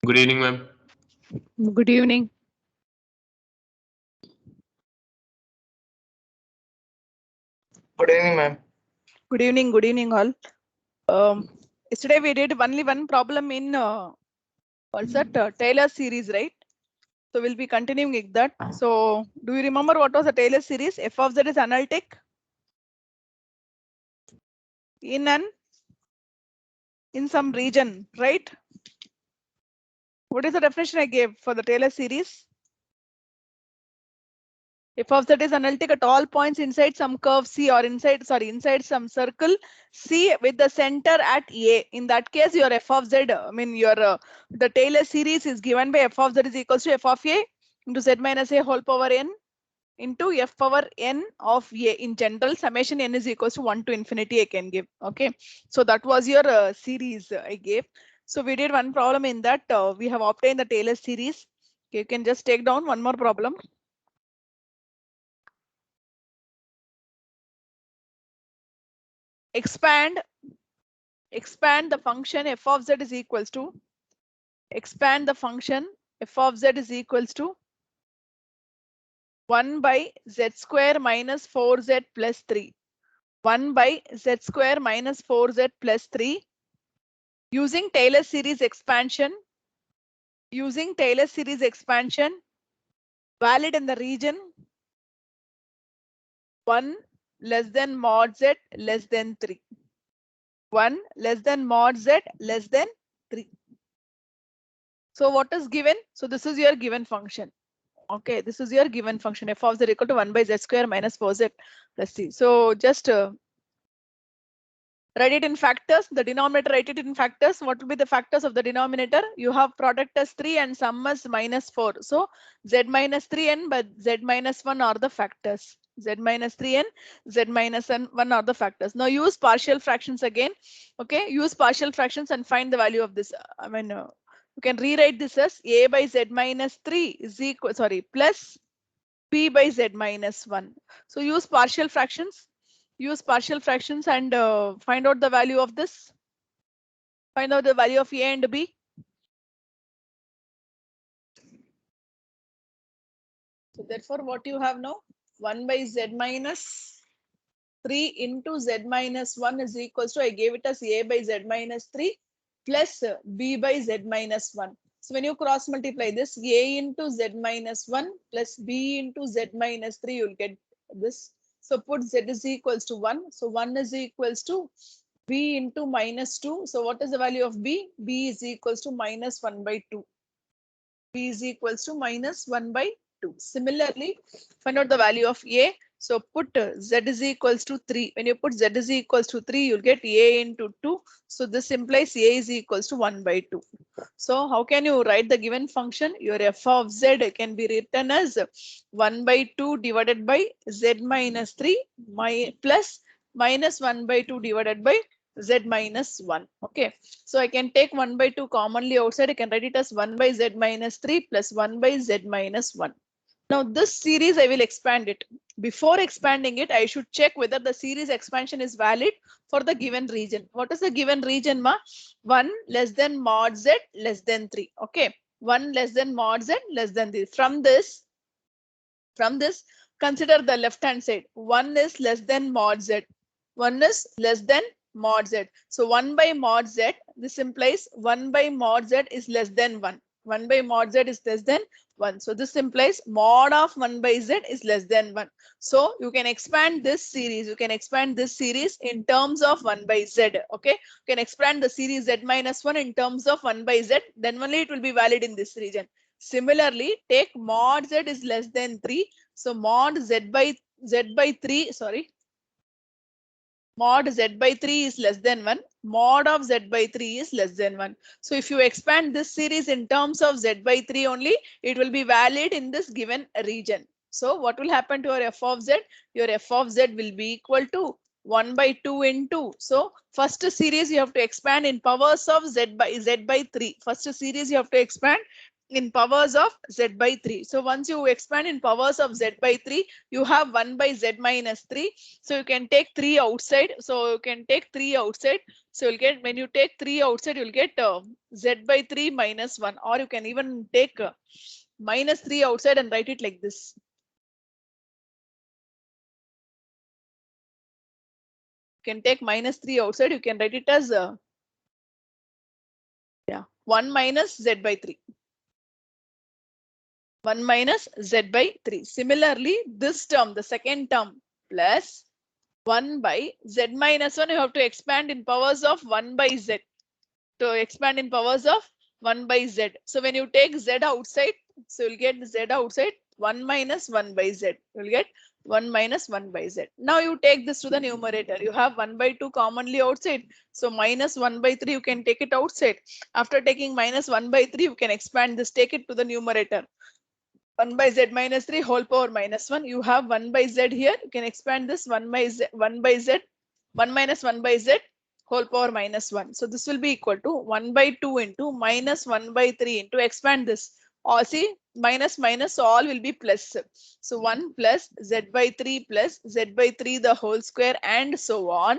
Good evening, ma'am. Good evening. Good evening, ma'am. Good evening, all. Yesterday we did only one problem in what's that Taylor series, right? So we'll be continuing with that. So do you remember what was the Taylor series? F of z is analytic in some region, right? What is the definition I gave for the Taylor series? F of z is analytic at all points inside some curve C or inside some circle C with the center at A. In that case, your f of z, your the Taylor series is given by f of z is equals to f of A into z minus A whole power n into f power n of A. In general, summation n is equals to 1 to infinity I can give. Okay, so that was your series I gave. So we did one problem in that we have obtained the Taylor series. You can just take down one more problem. Expand the function f of z is equals to expand the function f of z is equals to 1 by z square minus 4z plus 3. 1 by z square minus 4z plus 3 using Taylor series expansion valid in the region 1 less than mod z less than 3. 1 less than mod z less than 3. So what is given? So this is your given function. Okay, this is your given function f of z equal to 1 by z square minus 4z plus c. So just write it in factors. The denominator, write it in factors. What will be the factors of the denominator? You have product as 3 and sum as minus 4. So z minus 3n but z minus 1 are the factors. Z minus 3n, z minus 1 are the factors. Now use partial fractions again. Okay, use partial fractions and find the value of this. You can rewrite this as a by z minus 3 is equal, plus b by z minus 1. So use partial fractions. Use partial fractions and find out the value of this. Find out the value of a and b. So therefore, what you have now? 1 by z minus 3 into z minus 1 is equals to, I gave it as a by z minus 3 plus b by z minus 1. So when you cross multiply this, a into z minus 1 plus b into z minus 3, you'll get this. So put z is equals to 1. So 1 is equals to b into minus 2. So what is the value of b? B is equals to minus 1 by 2. B is equals to minus 1 by 2. Similarly, find out the value of a. So put z is equals to 3. When you put z is equals to 3, you'll get a into 2. So this implies a is equals to 1 by 2. So how can you write the given function? Your f of z can be written as 1 by 2 divided by z minus 3 plus minus 1 by 2 divided by z minus 1. Okay, so I can take 1 by 2 commonly outside. I can write it as 1 by z minus 3 plus 1 by z minus 1. Now this series I will expand it. Before expanding it, I should check whether the series expansion is valid for the given region. What is the given region, ma? 1 less than mod z less than 3. Okay, 1 less than mod z less than 3. From this, consider the left hand side. 1 is less than mod z. 1 is less than mod z. So 1 by mod z, this implies 1 by mod z is less than 1. 1 by mod z is less than 1. So this implies mod of 1 by z is less than 1. So you can expand this series. You can expand this series in terms of 1 by z. Okay, you can expand the series z minus 1 in terms of 1 by z. Then only it will be valid in this region. Similarly, take mod z is less than 3. So mod z by 3, mod z by 3 is less than 1. Mod of z by 3 is less than 1. So if you expand this series in terms of z by 3 only, it will be valid in this given region. So what will happen to your f of z? Your f of z will be equal to 1 by 2 into. So first series you have to expand in powers of z by 3. First series you have to expand in powers of z by 3. So once you expand in powers of z by 3, you have 1 by z minus 3. So you can take 3 outside. So you can take 3 outside. So you'll get, when you take 3 outside, you'll get z by 3 minus 1. Or you can even take minus 3 outside and write it like this. You can take minus 3 outside. You can write it as 1 minus z by 3. 1 minus z by 3. Similarly, this term, the second term, plus 1 by z minus 1, you have to expand in powers of 1 by z. To expand in powers of 1 by z. So when you take z outside, so you'll get z outside 1 minus 1 by z. You'll get 1 minus 1 by z. Now you take this to the numerator. You have 1 by 2 commonly outside. So minus 1 by 3, you can take it outside. After taking minus 1 by 3, you can expand this, take it to the numerator. 1 by z minus 3 whole power minus 1. You have 1 by z here. You can expand this 1 by z, 1 minus 1 by z whole power minus 1. So this will be equal to 1 by 2 into minus 1 by 3 into expand this. Or see, minus minus, so all will be plus. So 1 plus z by 3 plus z by 3 the whole square and so on.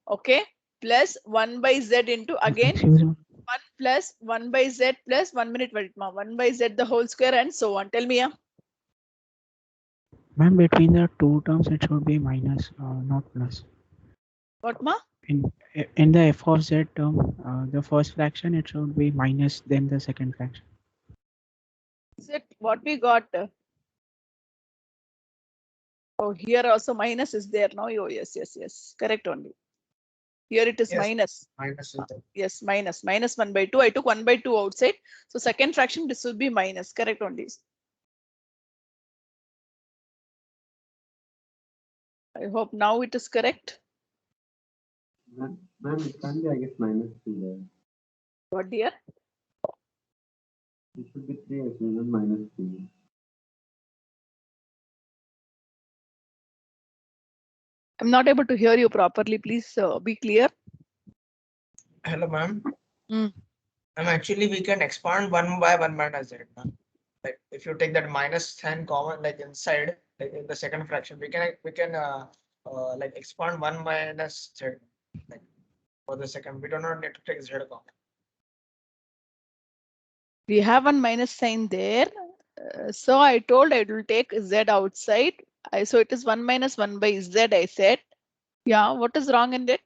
Okay. Plus 1 by z into again. Excuse me. 1 plus 1 by z plus 1 minute, 1 by z the whole square and so on. Tell me, yeah. Ma'am, between the two terms, it should be minus, not plus. What, ma? In the f of z term, the first fraction, it should be minus, then the second fraction. Is it what we got? Oh, here also minus is there now. Oh, yes. Correct only. Here it is Yes. minus. Minus is there. Yes, minus 1 by 2. I took 1 by 2 outside. So second fraction, this will be minus. Correct only. I hope now it is correct. Ma'am, it can be, I guess, minus 3 there. What, dear? It should be 3 actually, not minus 3. I'm not able to hear you properly. Please be clear. Hello, ma'am. Mm. Ma'am, actually, we can expand 1 by 1 minus z, ma'am. Like if you take that minus 10 common, like inside, like in the second fraction, we can like expand 1 minus z, like for the second. We do not need to take z common. We have one minus sign there. So I told I will take z outside. So it is 1 minus 1 by z, I said. Yeah, what is wrong in it?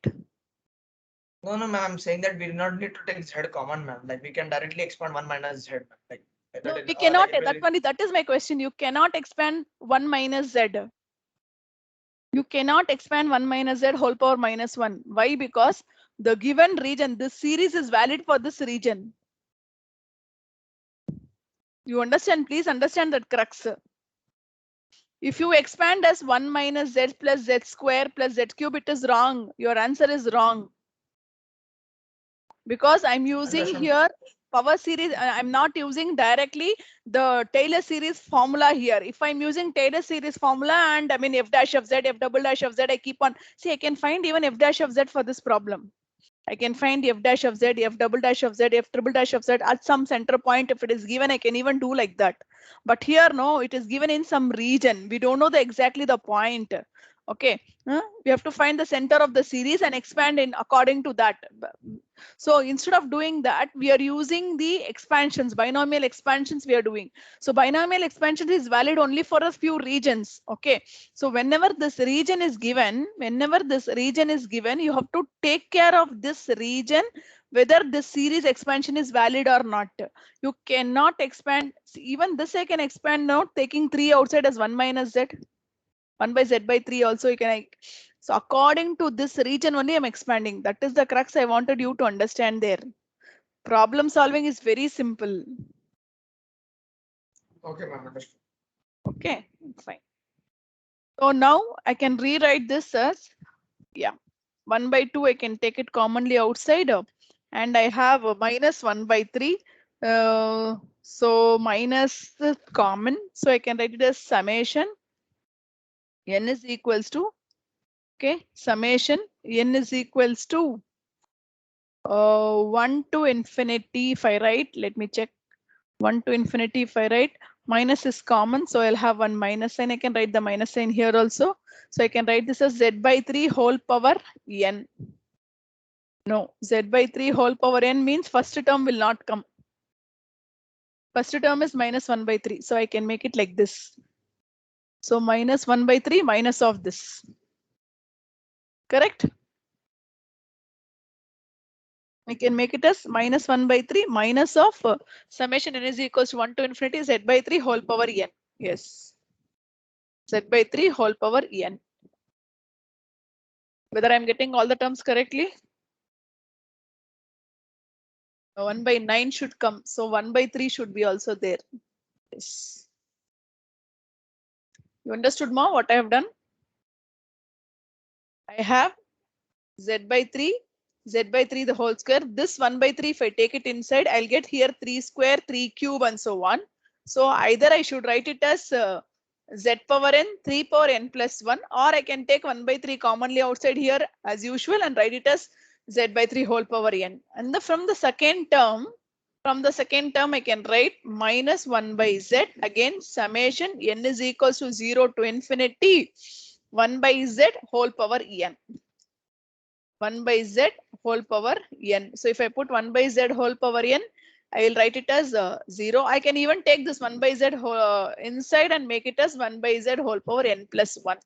No, ma'am. I'm saying that we do not need to take z common, ma'am. Like we can directly expand 1 minus z, ma'am. Like No, that is, we cannot. like, That is my question. You cannot expand 1 minus z. You cannot expand 1 minus z whole power minus 1. Why? Because the given region, this series is valid for this region. You understand? Please understand that crux. If you expand as 1 minus z plus z square plus z cube, it is wrong. Your answer is wrong. Because I'm using Understand. here power series. I'm not using directly the Taylor series formula here. If I'm using Taylor series formula and I mean f dash of z, f double dash of z, I keep on. See, I can find even f dash of z for this problem. I can find f dash of z, f double dash of z, f triple dash of z at some center point. If it is given, I can even do like that. But here, no, it is given in some region. We don't know exactly the point. Okay, we have to find the center of the series and expand in according to that. So instead of doing that, we are using the expansions, binomial expansions we are doing. So binomial expansion is valid only for a few regions. Okay, so whenever this region is given, you have to take care of this region, whether this series expansion is valid or not. You cannot expand. Even this I can expand now, taking 3 outside as 1 minus z. 1 by z by 3 also you can. So according to this region only I'm expanding. That is the crux I wanted you to understand there. Problem solving is very simple. Okay, ma'am. Understood. Okay, fine. So now I can rewrite this as, 1 by 2, I can take it commonly outside. And I have a minus 1 by 3. So minus is common. So I can write it as summation. N is equals to, okay, summation n is equals to 1 to infinity. If I write, let me check. 1 to infinity. If I write minus is common, so I'll have one minus sign. I can write the minus sign here also. So I can write this as z by 3 whole power n. No, z by 3 whole power n means first term will not come. First term is minus 1 by 3. So I can make it like this. So minus 1 by 3 minus of this. Correct? We can make it as minus 1 by 3 minus of summation n is equals to 1 to infinity z by 3 whole power n. Yes. Z by 3 whole power n. Whether I'm getting all the terms correctly? 1 by 9 should come. So 1 by 3 should be also there. Yes. You understood more what I have done? I have z by 3, z by 3 the whole square. This 1 by 3, if I take it inside, I'll get here 3 square, 3 cube and so on. So either I should write it as z power n, 3 power n plus 1, or I can take 1 by 3 commonly outside here as usual and write it as z by 3 whole power n. And from the second term, I can write minus 1 by z, again summation n is equals to 0 to infinity 1 by z whole power n. 1 by z whole power n. So if I put 1 by z whole power n, I will write it as 0. I can even take this 1 by z inside and make it as 1 by z whole power n plus 1.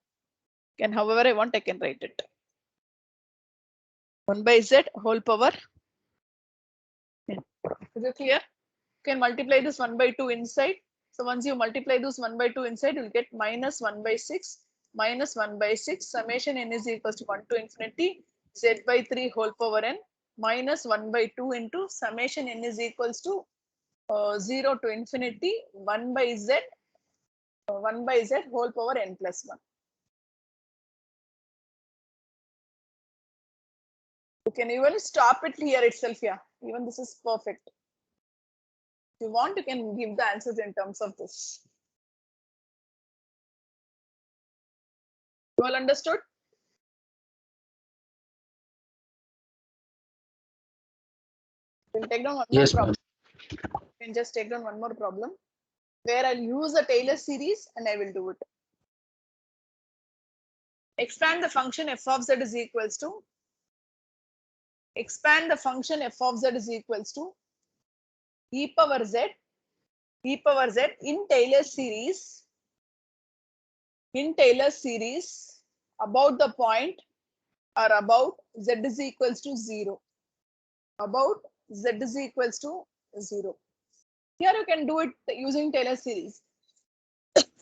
Can however I want, I can write it. 1 by z whole power n. Is it clear? You can multiply this 1 by 2 inside. So once you multiply this 1 by 2 inside, you'll get minus 1 by 6 minus 1 by 6 summation n is equals to 1 to infinity z by 3 whole power n minus 1 by 2 into summation n is equals to 0 to infinity 1 by z whole power n plus 1. You can even stop it here itself. Yeah, even this is perfect. If you want, you can give the answers in terms of this. You all understood? We'll take down one more problem. You can just take down one more problem where I'll use the Taylor series and I will do it. Expand the function f of z is equals to e power z in Taylor series about the point or about z is equals to 0. About z is equals to 0. Here you can do it using Taylor series.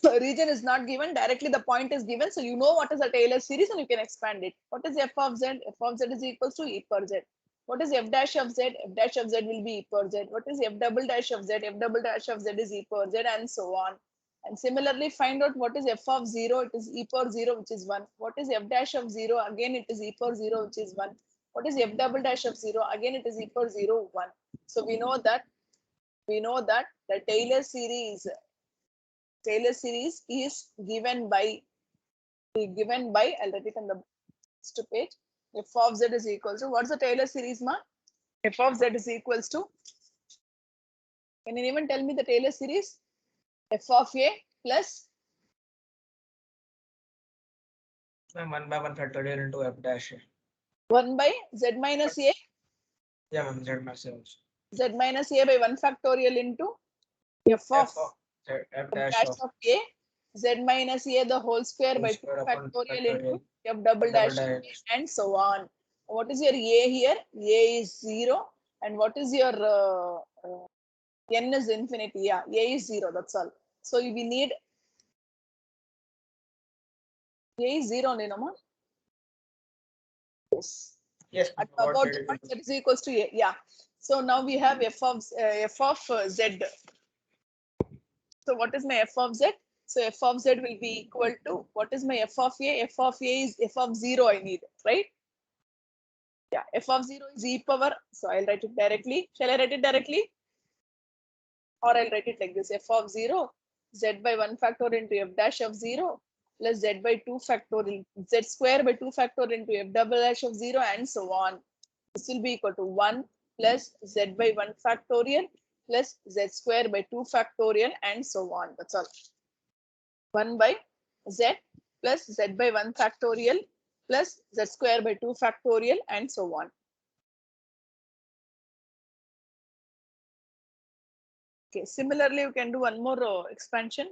The region is not given, directly the point is given. So you know what is a Taylor series and you can expand it. What is f of z? F of z is equals to e per z. What is f dash of z? F dash of z will be e per z. What is f double dash of z? F double dash of z is e per z and so on. And similarly, find out what is f of 0. It is e per 0, which is 1. What is f dash of 0? Again, it is e per 0, which is 1. What is f double dash of 0? Again, it is e per 0, 1. So we know that the Taylor series is given by I'll write it on the next page. F of z is equals to, what's the Taylor series, ma? F of z is equals to, can you even tell me the Taylor series? F of a plus 1 by 1 factorial into f dash. 1 by z minus a. Yeah, ma'am, z minus a also. Z minus a by 1 factorial into f of f dash dash of a, z minus a the whole square by 2 square upon factorial into factorial. f double dash of a, dash. and so on. What is your a here? A is 0. And what is your n is infinity? Yeah, a is 0. That's all. So we need a is 0 only, no more? Yes. Yes, At what about z the is point equal that is equals to a. Yeah. So now we have f of z. So what is my f of z? So f of z will be equal to, what is my f of a? F of a is f of 0 I need, right? Yeah, f of 0 is e power. So I'll write it directly. Shall I write it directly? Or I'll write it like this: f of 0, z by 1 factorial into f dash of 0 plus z by 2 factorial, z square by 2 factorial into f double dash of 0 and so on. This will be equal to 1 plus z by 1 factorial plus z square by 2 factorial and so on. That's all. 1 by z plus z by 1 factorial plus z square by 2 factorial and so on. Okay, similarly, you can do one more expansion.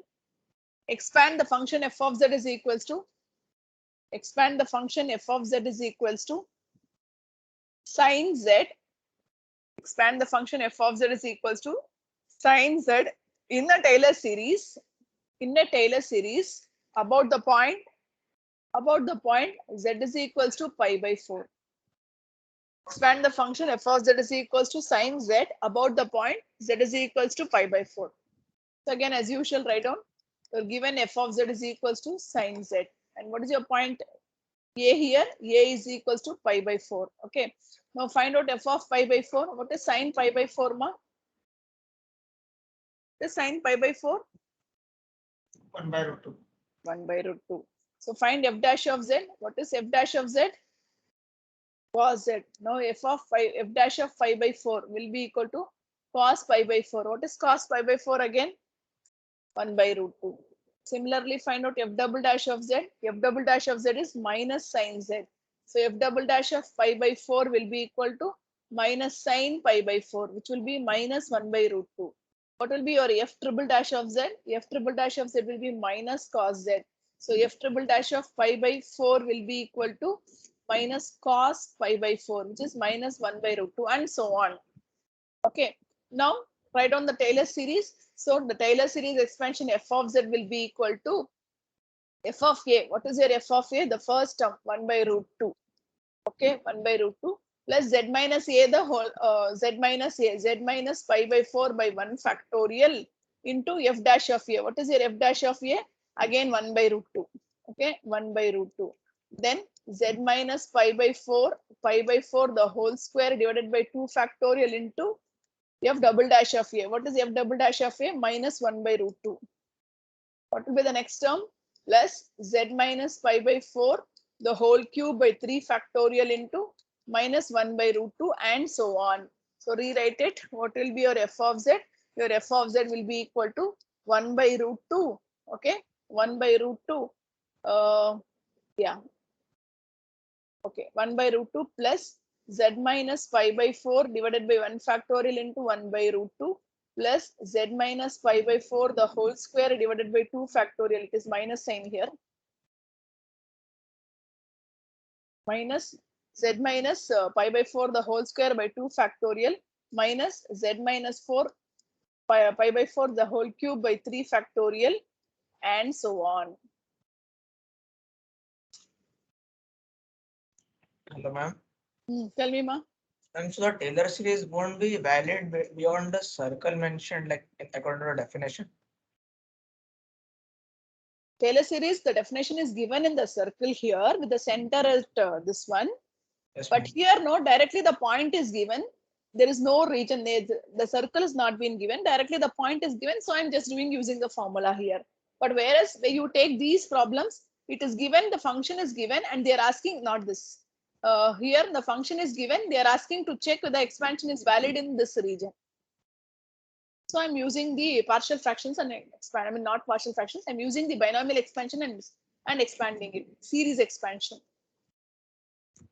Expand the function f of z is equals to, expand the function f of z is equals to sine z, expand the function f of z is equals to sine z in the Taylor series, about the point z is equals to pi by 4. Expand the function f of z is equals to sine z about the point z is equals to pi by 4. So again, as usual, write down, you're given f of z is equals to sine z. And what is your point a here? A is equals to pi by 4. Okay. Now find out f of pi by 4. What is sine pi by 4, ma? What is sine pi by 4? 1 by root 2. 1 by root 2. So find f dash of z. What is f dash of z? Cos z. Now f dash of pi by 4 will be equal to cos pi by 4. What is cos pi by 4 again? 1 by root 2. Similarly, find out f double dash of z. F double dash of z is minus sine z. So f double dash of pi by 4 will be equal to minus sine pi by 4, which will be minus 1 by root 2. What will be your f triple dash of z? F triple dash of z will be minus cos z. So f triple dash of pi by 4 will be equal to minus cos pi by 4, which is minus 1 by root 2 and so on. Okay. Now write down the Taylor series. So the Taylor series expansion f of z will be equal to f of a. What is your f of a? The first term, 1 by root 2. Okay, 1 by root 2 plus z minus a, the whole z minus pi by 4 by 1 factorial into f dash of a. What is your f dash of a? Again 1 by root 2. Okay, 1 by root 2. Then z minus pi by 4 the whole square divided by 2 factorial into f double dash of a. What is f double dash of a? Minus 1 by root 2. What will be the next term? Plus z minus pi by 4 the whole cube by 3 factorial into minus 1 by root 2 and so on. So rewrite it. What will be your f of z? Your f of z will be equal to 1 by root 2. Okay, 1 by root 2. Yeah. Okay, 1 by root 2 plus z minus pi by 4 divided by 1 factorial into 1 by root 2 plus z minus pi by 4 the whole square divided by 2 factorial. It is minus sign here. Minus z minus pi by 4 the whole square by 2 factorial minus z minus 4 pi by 4 the whole cube by 3 factorial and so on. Hello, ma'am. Tell me, ma. And so the Taylor series won't be valid beyond the circle mentioned, like according to the definition. Taylor series, the definition is given in the circle here with the center at this one. Yes, But ma'am. here, no, directly the point is given. There is no region. The circle is not been given. Directly the point is given. So I'm just doing using the formula here. But whereas when you take these problems, it is given, the function is given, and they're asking not this. Here, the function is given. They're asking to check whether expansion is valid in this region. So I'm using the partial fractions and expand. I mean, not partial fractions. I'm using the binomial expansion and expanding it. Series expansion.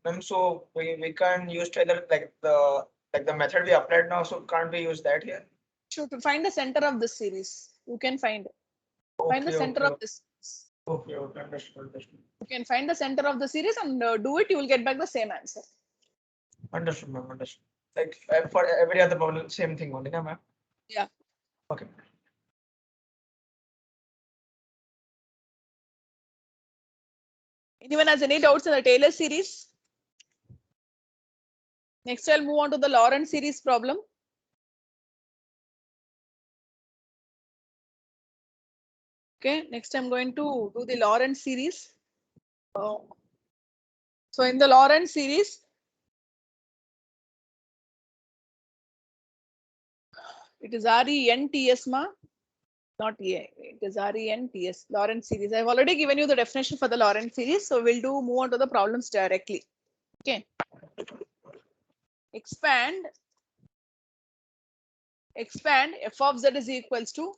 Ma'am, so we can't use Taylor like the method we applied now. So can't we use that here? Sure, to find the center of this series, you can find the center of this. Okay, understood. You can find the center of the series and do it. You will get back the same answer. Understood, ma'am. Understood. Like for every other problem, same thing only, na, ma'am? Yeah. Okay. Anyone has any doubts in the Taylor series? Next, I'll move on to the Lorentz series problem. Okay, next I'm going to do the Lorentz series. So in the Lorentz series, it is RENTS, ma, not EA. It is RENTS, Lorentz series. I've already given you the definition for the Lorentz series, so we'll move on to the problems directly. Okay. Expand expand f of z is equals to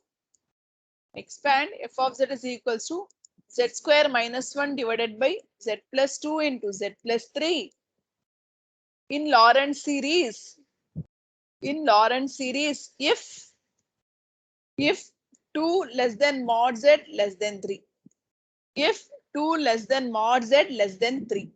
z square minus 1 divided by z plus 2 into z plus 3 in Lorentz series. In Lorentz series, if 2 less than mod z less than 3. If 2 less than mod z less than 3.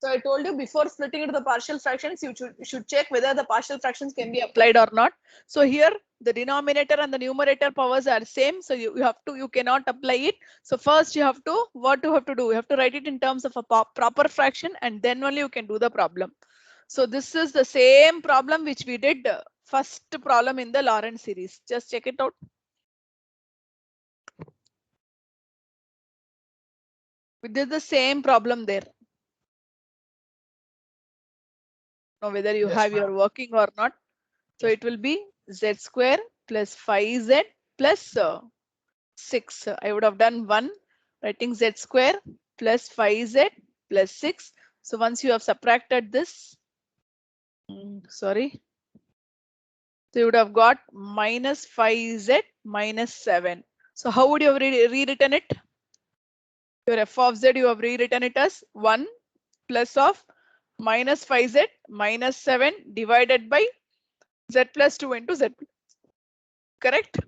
So I told you before splitting into the partial fractions, you should check whether the partial fractions can be applied or not. So here the denominator and the numerator powers are same. So you cannot apply it. So first what you have to do? You have to write it in terms of a proper fraction, and then only you can do the problem. So this is the same problem which we did first problem in the Lorentz series. Just check it out. We did the same problem there. Now whether you Yes, have ma'am. your working or not. So it will be z square plus 5z plus 6. I would have done 1, writing z square plus 5z plus 6. So once you have subtracted this, sorry. So you would have got minus 5z minus 7. So how would you have rewritten it? Your f of z, you have rewritten it as 1 plus of minus 5z minus 7 divided by z plus 2 into z. Correct?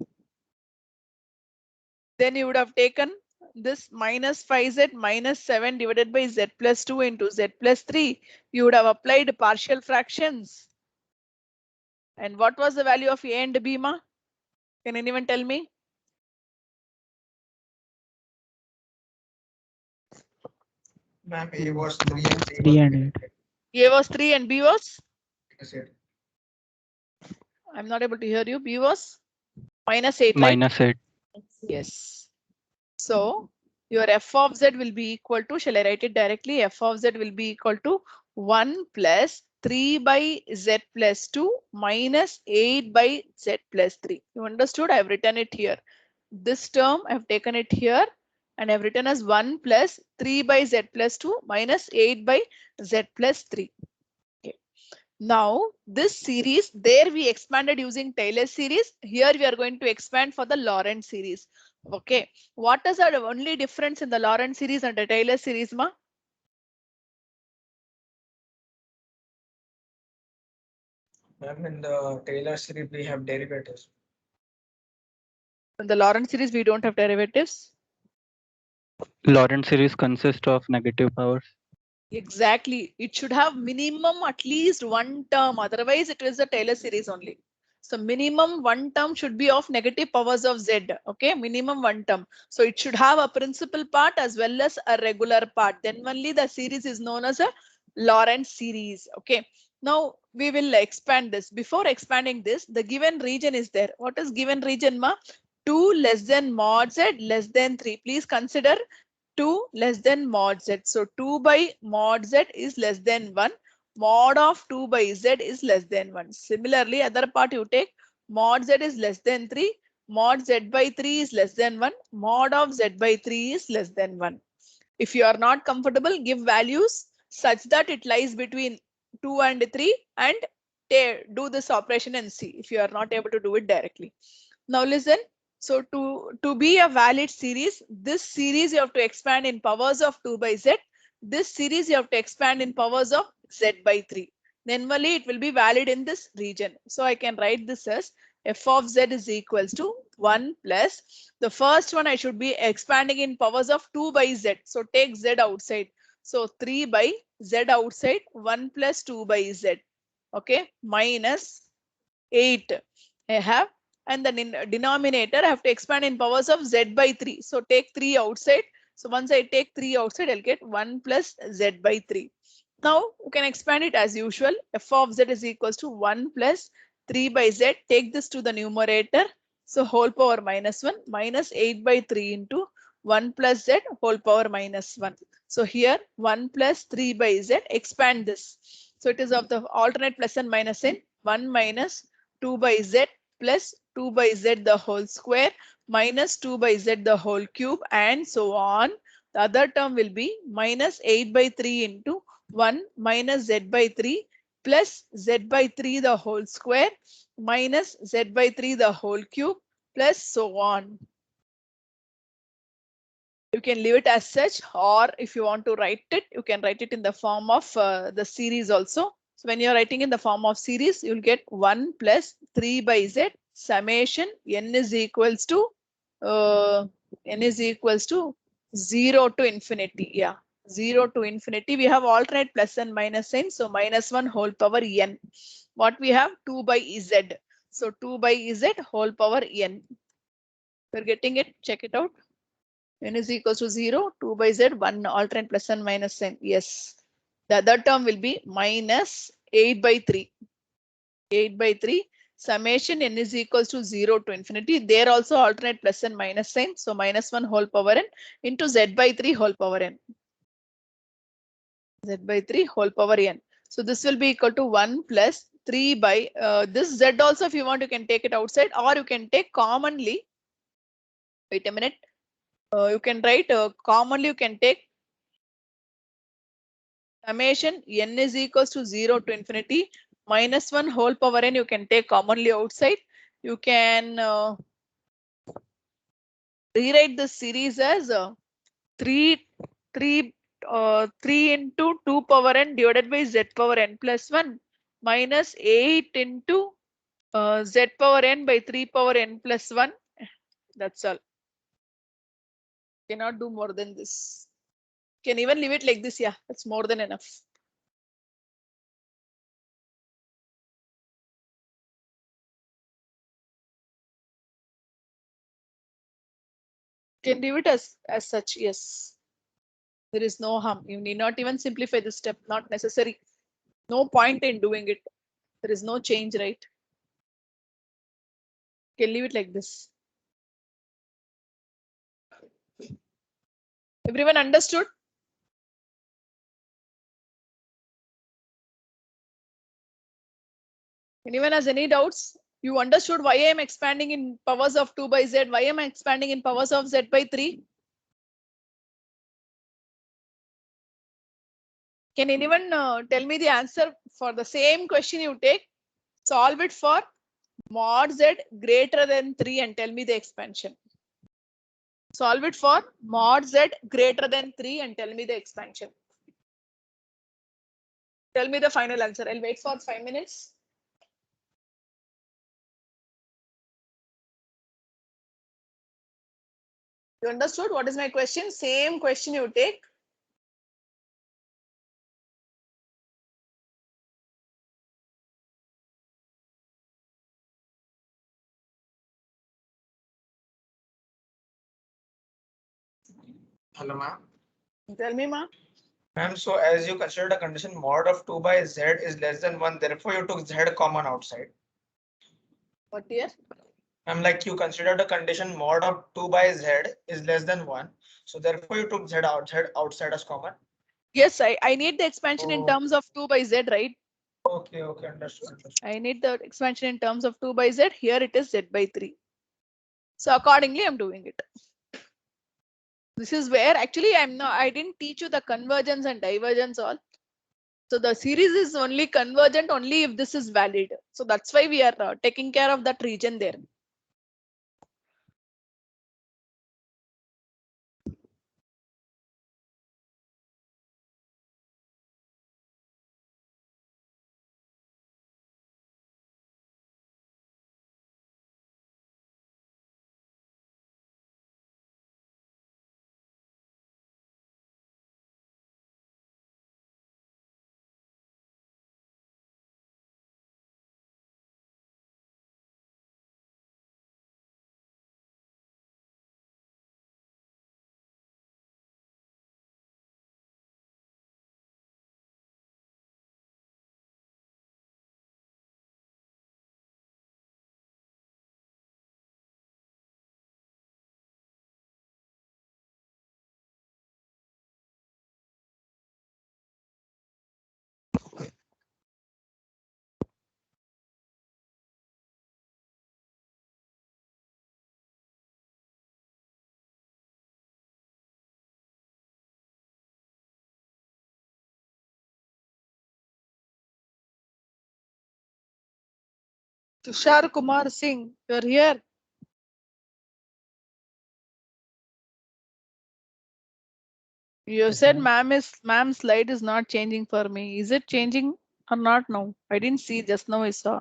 Then you would have taken this minus 5z minus 7 divided by z plus 2 into z plus 3. You would have applied partial fractions. And what was the value of a and b, ma? Can anyone tell me? Ma'am, A was 3 and B 3 was and 8. A was 3 and b was? -8. I'm not able to hear you. B was minus 8, right? -8. Yes. So your f of z will be equal to, shall I write it directly? F of z will be equal to 1 plus 3 by z plus 2 minus 8 by z plus 3. You understood? I've written it here. This term I've taken it here and I've written as 1 plus 3 by z plus 2 minus 8 by z plus 3. Okay. Now this series, there we expanded using Taylor series. Here we are going to expand for the Lorentz series. Okay. What is the only difference in the Lorentz series and the Taylor series, ma? Ma'am, in the Taylor series, we have derivatives. In the Lorentz series, we don't have derivatives. Lorentz series consists of negative powers. Exactly. It should have minimum at least one term. Otherwise, it is a Taylor series only. So minimum one term should be of negative powers of z. Okay, minimum one term. So it should have a principal part as well as a regular part. Then only the series is known as a Lorentz series. Okay. Now we will expand this. Before expanding this, the given region is there. What is given region, ma? 2 less than mod z less than 3. Please consider 2 less than mod z. So 2 by mod z is less than 1. Mod of 2 by z is less than 1. Similarly, other part you take mod z is less than 3. Mod z by 3 is less than 1. Mod of z by 3 is less than 1. If you are not comfortable, give values such that it lies between 2 and 3 and do this operation and see if you are not able to do it directly. Now listen. So to be a valid series, this series you have to expand in powers of 2 by z. This series you have to expand in powers of z by 3. Then only it will be valid in this region. So I can write this as f of z is equals to 1 plus. The first one I should be expanding in powers of 2 by z. So take z outside. So 3 by z outside, 1 plus 2 by z. Okay, minus 8. I have, and the denominator I have to expand in powers of z by 3. So take 3 outside. So once I take 3 outside, I'll get 1 plus z by 3. Now you can expand it as usual. F of z is equals to 1 plus 3 by z. Take this to the numerator. So whole power minus 1 minus 8 by 3 into 1 plus z whole power minus 1. So here 1 plus 3 by z, expand this. So it is of the alternate plus and minus sign. 1 minus 2 by z plus 2 by z the whole square minus 2 by z the whole cube and so on. The other term will be minus 8 by 3 into 1 minus z by 3 plus z by 3 the whole square minus z by 3 the whole cube plus so on. You can leave it as such, or if you want to write it, you can write it in the form of the series also. So when you're writing in the form of series, you'll get 1 plus 3 by z summation n is equals to uh, n is equals to 0 to infinity. Yeah, 0 to infinity. We have alternate plus and minus sign. So minus 1 whole power n. What we have? 2 by z. So 2 by z whole power n. We're getting it. Check it out. N is equals to 0, 2 by z, 1 alternate plus and minus sign. Yes. The other term will be minus 8 by 3. 8 by 3 summation n is equals to 0 to infinity. There also alternate plus and minus sign. So minus 1 whole power n into z by 3 whole power n. Z by 3 whole power n. So this will be equal to 1 plus 3 by this z also, if you want, you can take it outside, or you can take commonly. Wait a minute. You can write commonly, you can take summation n is equals to 0 to infinity minus 1 whole power n. You can take commonly outside. You can rewrite the series as 3 3 3 into 2 power n divided by z power n plus 1 minus 8 into z power n by 3 power n plus 1. That's all. Cannot do more than this. Can even leave it like this. Yeah, that's more than enough. Can leave it as such. Yes. There is no harm. You need not even simplify this step. Not necessary. No point in doing it. There is no change, right? Can leave it like this. Everyone understood? Anyone has any doubts? You understood why I am expanding in powers of 2 by z? Why am I expanding in powers of z by 3? Can anyone tell me the answer for the same question you take? Solve it for mod z greater than 3 and tell me the expansion. Solve it for mod z greater than 3 and tell me the expansion. Tell me the final answer. I'll wait for 5 minutes. You understood what is my question? Same question you take. Hello, ma'am. Tell me, ma. Ma'am, so as you considered a condition mod of 2 by z is less than 1, therefore you took z common outside. What here? I'm like you considered a condition mod of 2 by z is less than 1. So therefore you took z outside as common. Yes, I need the expansion in Oh. terms of 2 by z, right? Okay, understood. I need the expansion in terms of 2 by z. Here it is z by 3. So accordingly, I'm doing it. This is where actually I didn't teach you the convergence and divergence all. So the series is only convergent only if this is valid. So that's why we are taking care of that region there. Tushar Kumar Singh, you're here. You said ma'am's slide is not changing for me. Is it changing or not now? I didn't see, just now I saw.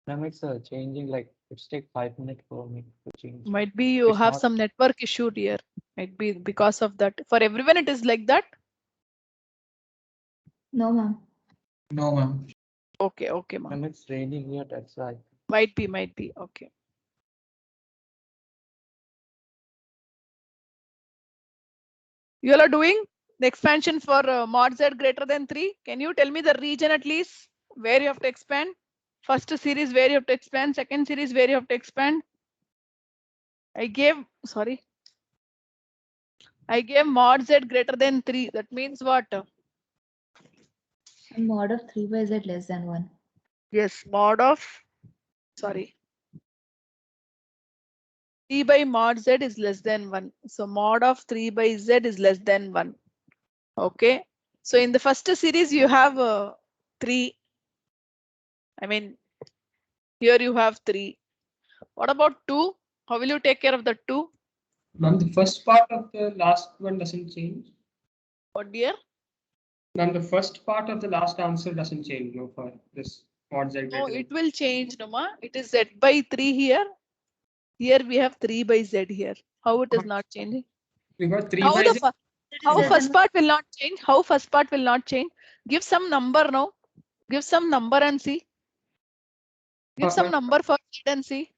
Ma'am, it's changing, like it's take 5 minutes for me to change. Might be you It's have not- some network issue here. Might be because of that. For everyone it is like that? No, ma'am. No, ma'am. Okay, okay, ma'am. Ma'am, it's raining here, that's why. Might be. Okay. You all are doing the expansion for mod z greater than 3. Can you tell me the region at least where you have to expand? First series where you have to expand, second series where you have to expand. I gave mod z greater than 3. That means what? And mod of 3 by z less than 1. Yes, mod of 3 by mod z is less than 1. So mod of 3 by z is less than 1. Okay. So in the first series you have 3. I mean, here you have 3. What about 2? How will you take care of the 2? Ma'am, the first part of the last one doesn't change. What dear? Ma'am, the first part of the last answer doesn't change, no, for this mod z No, greater it than. will change, Noma. It is z by 3 here. Here we have 3 by z here. How it is not changing? We got 3 How by the z. how Z first and part will not change? How first part will not change? Give some number now. Give some number and see. Give some ma'am, number for z and see.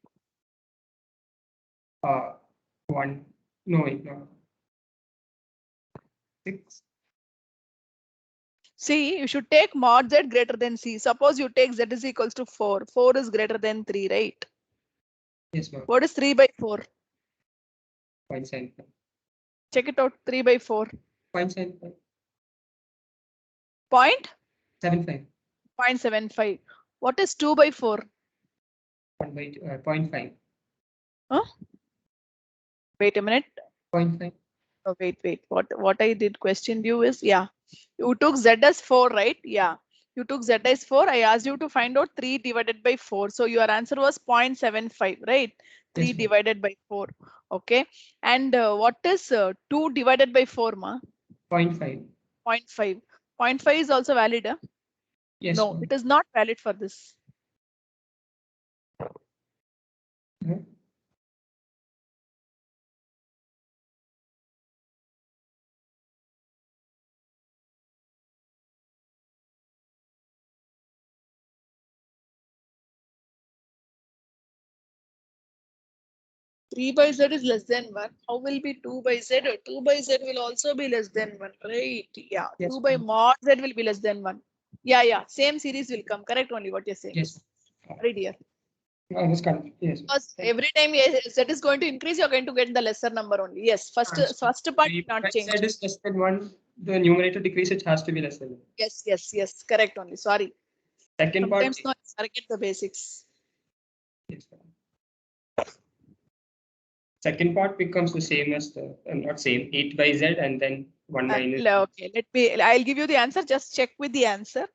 1. No, wait, no. 6. See, you should take mod z greater than c. Suppose you take z is equals to 4. 4 is greater than 3, right? Yes, ma'am. What is 3 by 4? 0.75. Check it out. 3 by 4. 0.75. Point? 75. 0.75. What is 2 by 4? 1 by 0.5. Huh? Wait a minute. 0.5. Oh, wait. What I did question you is, yeah, you took z as 4, right? Yeah, you took z as 4. I asked you to find out 3 divided by 4. So your answer was 0.75, right? 3 Yes, ma'am. divided by 4. Okay. And what is 2 divided by 4, ma? 0.5. 0.5. 0.5 is also valid. Huh? Yes, No, ma'am. it is not valid for this. Mhm. 3 by z is less than 1. How will be 2 by z? 2 by z will also be less than 1, right? Yeah, Yes, 2 by ma'am. mod z will be less than 1. Yeah. Same series will come. Correct only what you're saying. Yes. Right here. I was correct. Yes. Because every time z is going to increase, you're going to get the lesser number only. Yes, first part will not change. Z is less than 1. The numerator decrease, it has to be less than 1. Yes. Correct only. Sorry. Second part. Sometimes not forget the basics. Yes, ma'am. Second part becomes the same as the, not same, 8 by z and then 1 minus. Okay, I'll give you the answer. Just check with the answer.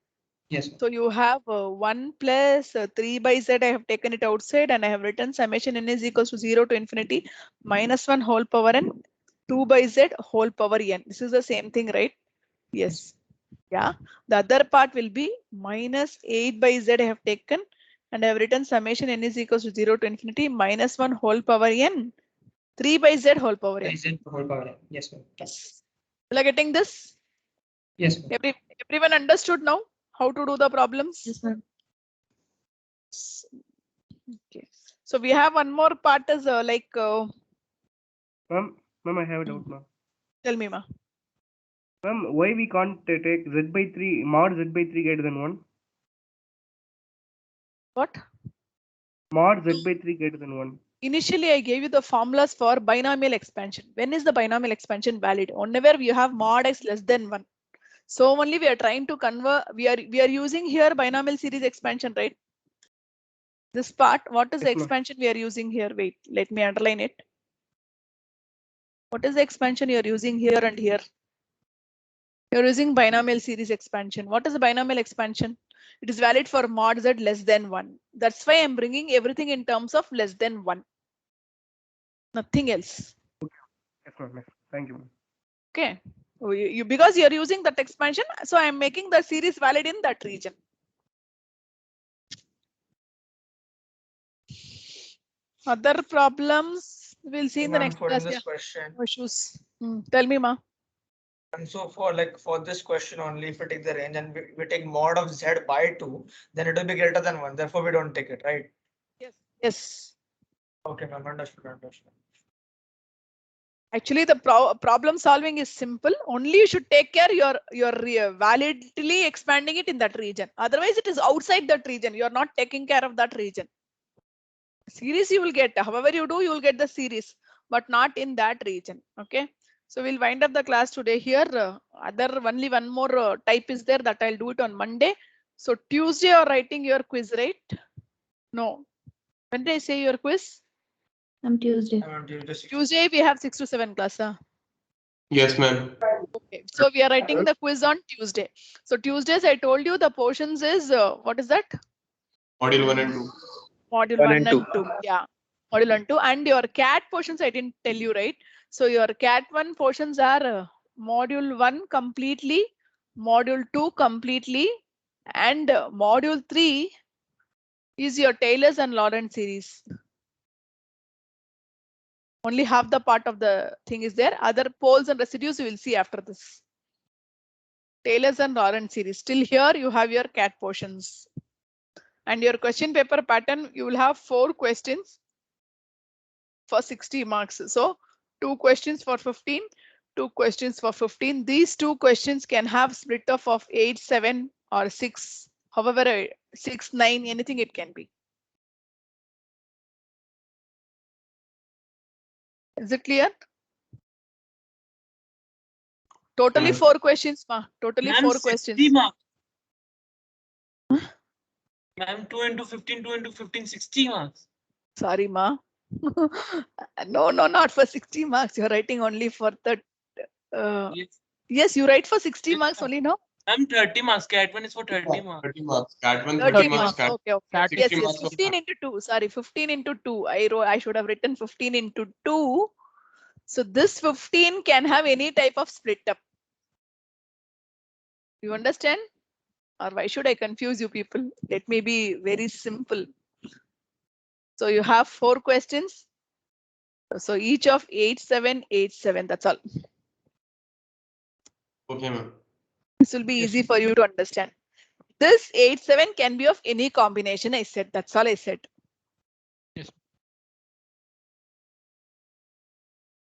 Yes, ma'am. So you have 1 plus 3 by z. I have taken it outside and I have written summation n is equals to 0 to infinity minus 1 whole power n 2 by z whole power n. This is the same thing, right? Yes. Yeah. The other part will be minus 8 by z I have taken and I have written summation n is equals to 0 to infinity minus 1 whole power n 3 by z whole power By n. z whole power n. Yes, ma'am. Yes. You are getting this? Yes, ma'am. Everyone understood now how to do the problems? Yes, ma'am. Okay. So we have one more part is Ma'am, I have a doubt, ma'am. tell me, ma. Ma'am, why we can't take z by 3, mod z by 3 greater than 1? What? Mod z by 3 greater than 1. Initially, I gave you the formulas for binomial expansion. When is the binomial expansion valid? Whenever you have mod x less than 1. So only we are trying to convert, we are using here binomial series expansion, right? This part, what is the Yes, ma'am. expansion we are using here? Wait, let me underline it. What is the expansion you are using here and here? You're using binomial series expansion. What is the binomial expansion? It is valid for mod z less than 1. That's why I'm bringing everything in terms of less than 1. Nothing else. Yes, ma'am. Yes. Thank you, ma'am. Okay. Because you're using that expansion, so I'm making the series valid in that region. Other problems we'll see in the Ma'am, next for class. this Yeah. question. No issues. Tell me, ma. And so for this question only, if we take the range and we take mod of z by 2, then it will be greater than 1. Therefore, we don't take it, right? Yes. Yes. Okay, ma'am, understood. Actually, the problem solving is simple. Only you should take care you're validly expanding it in that region. Otherwise, it is outside that region. You're not taking care of that region. Series you will get. However you do, you will get the series, but not in that region. Okay. So we'll wind up the class today here. Only one more type is there that I'll do it on Monday. So Tuesday you're writing your quiz, right? No. When did I say your quiz? On Tuesday. Tuesday we have 6 to 7 class. Yes, ma'am. Okay, so we are writing the quiz on Tuesday. So Tuesdays, I told you the portions is what is that? Module 1 and 2. Module 1 1 and and 2. Yeah, module 1 and 2. And your CAT portions, I didn't tell you, right? So your CAT 1 portions are module 1 completely, module 2 completely, and module 3 is your Taylor's and Lawrence series. Only half the part of the thing is there. Other poles and residues you will see after this. Taylor's and Lawrence series. Still here you have your CAT portions. And your question paper pattern, you will have 4 questions for 60 marks. So 2 questions for 15, 2 questions for 15. These 2 questions can have split off of 8, 7 or 6, however 6, 9, anything it can be. Is it clear? Totally 4 questions, ma. Totally 4 questions. Ma'am, 2 into 15, 2 into 15, 60 marks. Sorry, ma. No, not for 60 marks. You're writing only for the. Yes, you write for 60 marks only, no? Ma'am, 30 marks. CAT 1 is for 30 marks. 30 marks. CAT 1, 30 30 marks. marks. CAT Okay. That Yes, 60 marks. 15 into 2. Sorry, 15 into 2. I should have written 15 into 2. So this 15 can have any type of split up. You understand? Or why should I confuse you people? Let me be very simple. So you have 4 questions. So each of 8, 7, 8, 7. That's all. Okay, ma'am. This will be easy for you to understand. This 8, 7 can be of any combination. I said that's all I said. Yes.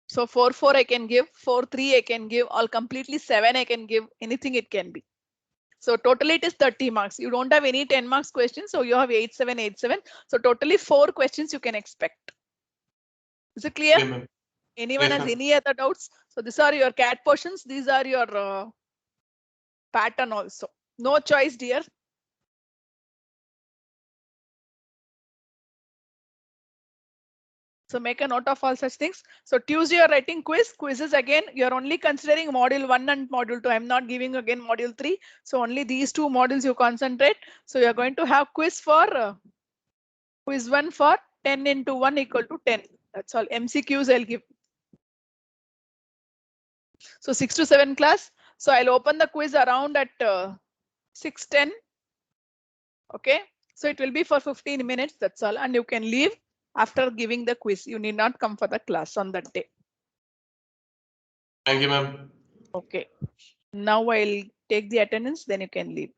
So 4, 4 I can give, 4, 3 I can give, all completely 7 I can give, anything it can be. So totally it is 30 marks. You don't have any 10 marks questions. So you have 8, 7, 8, 7. So totally 4 questions you can expect. Is it clear? Okay, ma'am. Anyone Yes, has ma'am. any other doubts? So these are your CAT portions. These are your pattern also. No choice, dear. So make a note of all such things. So Tuesday you're writing quiz. Quizzes again, you're only considering module 1 and module 2. I'm not giving again module 3. So only these 2 modules you concentrate. So you're going to have quiz for quiz 1 for 10 into 1 equal to 10. That's all. MCQs I'll give. So 6 to 7 class. So I'll open the quiz around at 6:10. Okay. So it will be for 15 minutes. That's all. And you can leave after giving the quiz. You need not come for the class on that day. Thank you, ma'am. Okay. Now I'll take the attendance, then you can leave.